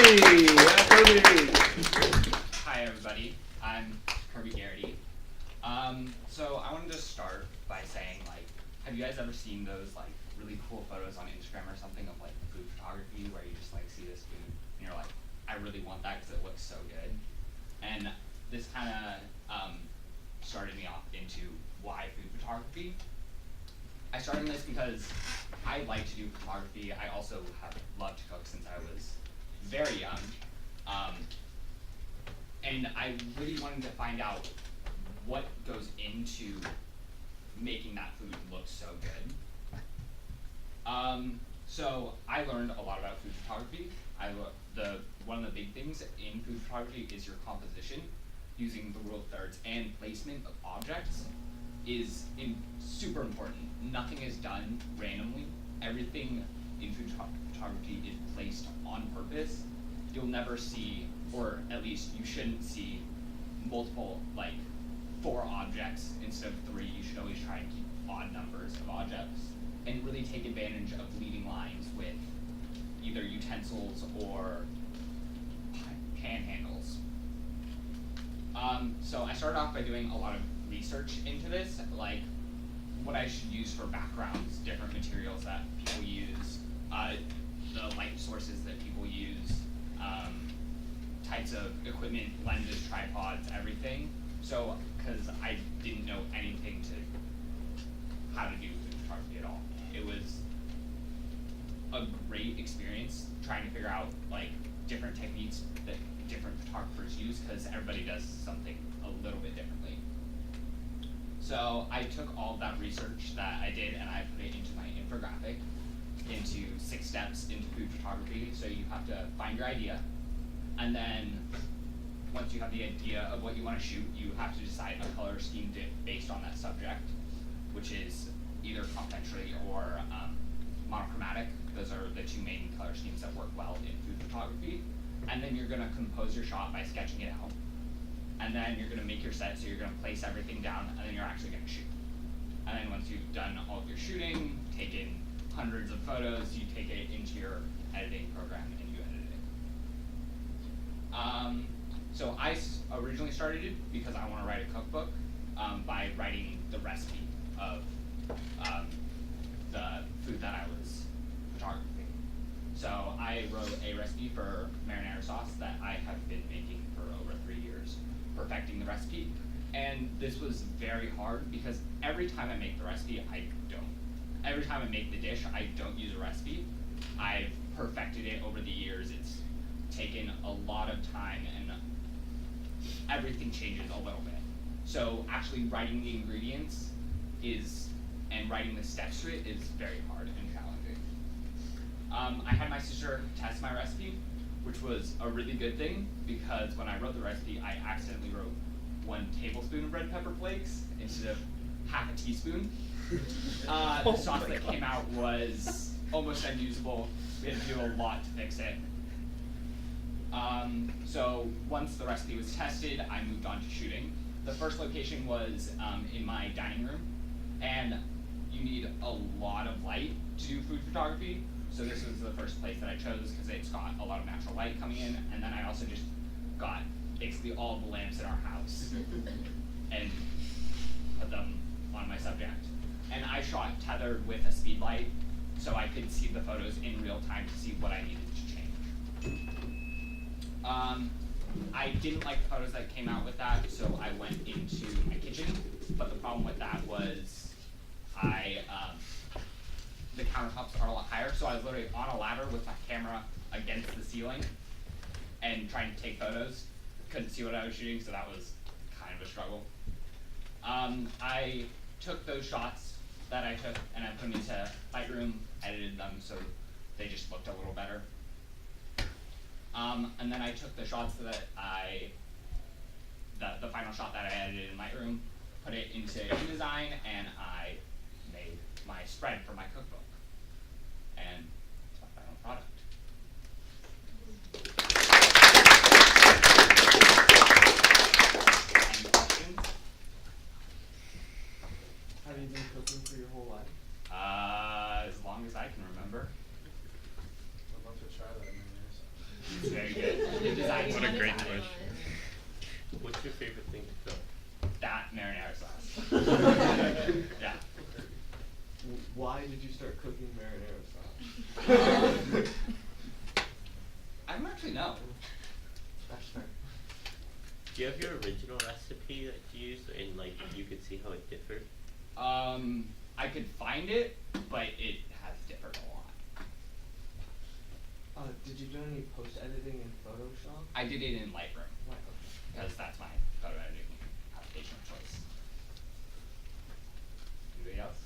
Kirby! Yeah, Kirby! Hi everybody, I'm KerbyG. So I wanted to start by saying, like, have you guys ever seen those like really cool photos on Instagram or something of like food photography where you just like see this food and you're like, I really want that because it looks so good. And this kind of started me off into why food photography. I started this because I like to do photography. I also have loved to cook since I was very young. And I really wanted to find out what goes into making that food look so good. So I learned a lot about food photography. One of the big things in food photography is your composition, using the rule of thirds, and placement of objects is super important. Nothing is done randomly. Everything in food photography is placed on purpose. You'll never see, or at least you shouldn't see, multiple, like 4 objects instead of 3. You should always try and keep odd numbers of objects and really take advantage of leading lines with either utensils or pan handles. So I started off by doing a lot of research into this, like what I should use for backgrounds, different materials that people use, the light sources that people use, types of equipment, lenses, tripods, everything. So, because I didn't know anything to how to do food photography at all. It was a great experience trying to figure out like different techniques that different photographers use, because everybody does something a little bit differently. So I took all of that research that I did and I put it into my infographic, into 6 steps into food photography. So you have to find your idea, and then once you have the idea of what you want to shoot, you have to decide a color scheme based on that subject, which is either complementary or monochromatic. Those are the 2 main color schemes that work well in food photography. And then you're going to compose your shot by sketching it out. And then you're going to make your set, so you're going to place everything down, and then you're actually going to shoot. And then once you've done all of your shooting, taken hundreds of photos, you take it into your editing program and you edit it. So I originally started it because I want to write a cookbook by writing the recipe of the food that I was photographing. So I wrote a recipe for marinara sauce that I have been making for over 3 years, perfecting the recipe. And this was very hard because every time I make the recipe, I don't. Every time I make the dish, I don't use a recipe. I've perfected it over the years. It's taken a lot of time and everything changes a little bit. So actually writing the ingredients and writing the steps to it is very hard and challenging. I had my sister test my recipe, which was a really good thing, because when I wrote the recipe, I accidentally wrote 1 tablespoon of red pepper flakes instead of half a teaspoon. The sauce that came out was almost unusable. We had to do a lot to fix it. So once the recipe was tested, I moved on to shooting. The first location was in my dining room, and you need a lot of light to do food photography. So this was the first place that I chose because it's got a lot of natural light coming in, and then I also just got basically all of the lamps in our house and put them on my subject. And I shot tethered with a speed light, so I could see the photos in real time to see what I needed to change. I didn't like the photos that came out with that, so I went into my kitchen, but the problem with that was the countertops are a lot higher, so I was literally on a ladder with my camera against the ceiling and trying to take photos. Couldn't see what I was shooting, so that was kind of a struggle. I took those shots that I took and I put them into Lightroom, edited them so they just looked a little better. And then I took the shots that the final shot that I edited in Lightroom, put it into Indesign, and I made my spread for my cookbook. And it's my final product. Any questions? Have you been cooking for your whole life? As long as I can remember. I'd love to try that in a minute. Very good. is great fun. question. What's your favorite thing to cook? That marinara sauce. Yeah. Why did you start cooking marinara sauce? I don't actually know. That's fair. Do you have your original recipe that you used and like you could see how it differed? I could find it, but it has differed a lot. Did you do any post-editing in Photoshop? I did it in Lightroom, Right, okay. because that's my photo editing application of choice. Anybody else?